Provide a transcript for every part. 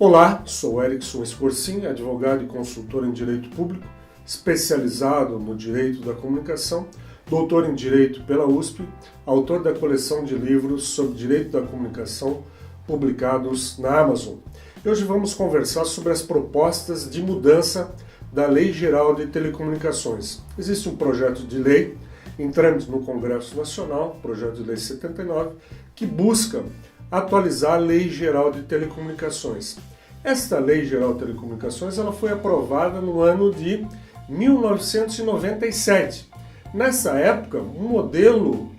Olá, sou Erickson Escorcin, advogado e consultor em Direito Público, especializado no Direito da Comunicação, doutor em Direito pela USP, autor da coleção de livros sobre Direito da Comunicação publicados na Amazon. E hoje vamos conversar sobre as propostas de mudança da Lei Geral de Telecomunicações. Existe um projeto de lei em trâmite no Congresso Nacional, projeto de lei 79, que busca atualizar a Lei Geral de Telecomunicações. Esta Lei Geral de Telecomunicações ela foi aprovada no ano de 1997. Nessa época, um modelo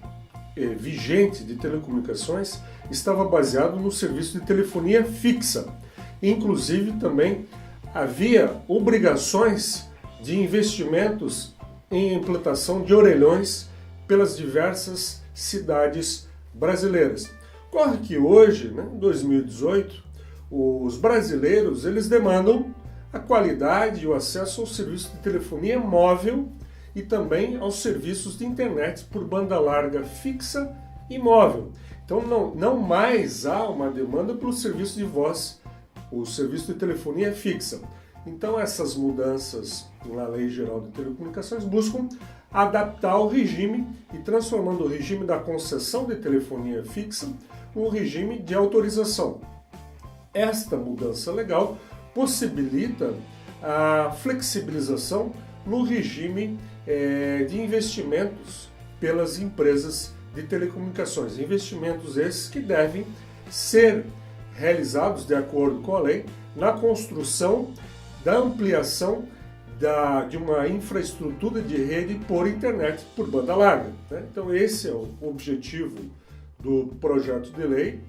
vigente de telecomunicações estava baseado no serviço de telefonia fixa. Inclusive, também havia obrigações de investimentos em implantação de orelhões pelas diversas cidades brasileiras. Ocorre que hoje, em 2018, os brasileiros eles demandam a qualidade e o acesso ao serviço de telefonia móvel e também aos serviços de internet por banda larga fixa e móvel. Então não mais há uma demanda pelo serviço de voz, o serviço de telefonia fixa. Então essas mudanças na Lei Geral de Telecomunicações buscam adaptar o regime e transformando o regime da concessão de telefonia fixa um regime de autorização. Esta mudança legal possibilita a flexibilização no regime de investimentos pelas empresas de telecomunicações. Investimentos esses que devem ser realizados de acordo com a lei na construção da ampliação de uma infraestrutura de rede por internet por banda larga. Então esse é o objetivo do projeto de lei,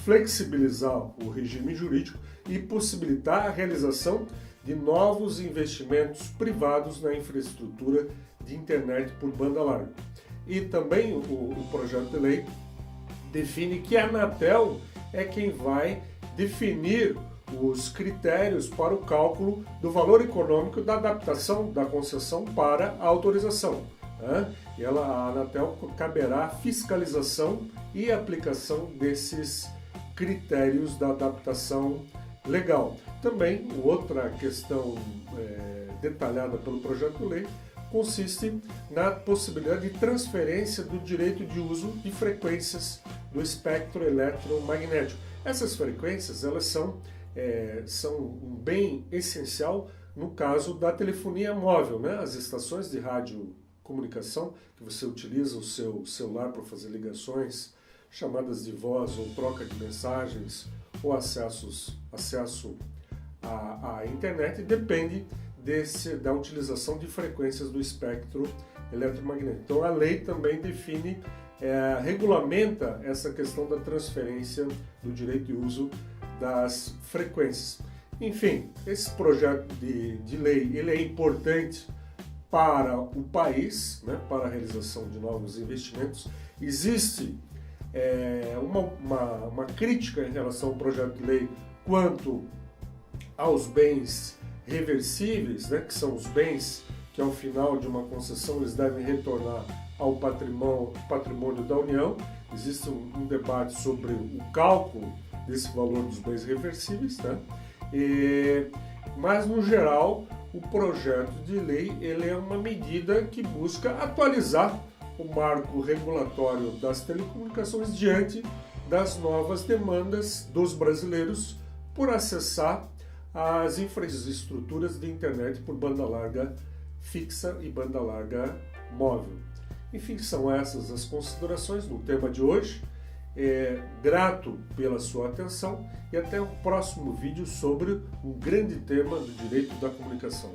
flexibilizar o regime jurídico e possibilitar a realização de novos investimentos privados na infraestrutura de internet por banda larga. E também o projeto de lei define que a Anatel é quem vai definir os critérios para o cálculo do valor econômico da adaptação da concessão para a autorização. E a Anatel caberá a fiscalização e aplicação desses critérios da adaptação legal. Também, outra questão detalhada pelo projeto de lei consiste na possibilidade de transferência do direito de uso de frequências do espectro eletromagnético. Essas frequências elas são um bem essencial no caso da telefonia móvel, As estações de radiocomunicação que você utiliza o seu celular para fazer ligações, chamadas de voz ou troca de mensagens ou acesso à internet depende da utilização de frequências do espectro eletromagnético. Então a lei também define, regulamenta essa questão da transferência do direito de uso das frequências. Enfim, esse projeto de lei ele é importante para o país, para a realização de novos investimentos. Existe uma crítica em relação ao projeto de lei quanto aos bens reversíveis, que são os bens que ao final de uma concessão eles devem retornar ao patrimônio da União. Existe um debate sobre o cálculo desse valor dos bens reversíveis, mas no geral o projeto de lei ele é uma medida que busca atualizar o marco regulatório das telecomunicações diante das novas demandas dos brasileiros por acessar as infraestruturas de internet por banda larga fixa e banda larga móvel. Enfim, são essas as considerações no tema de hoje. Grato pela sua atenção e até o próximo vídeo sobre um grande tema do direito da comunicação.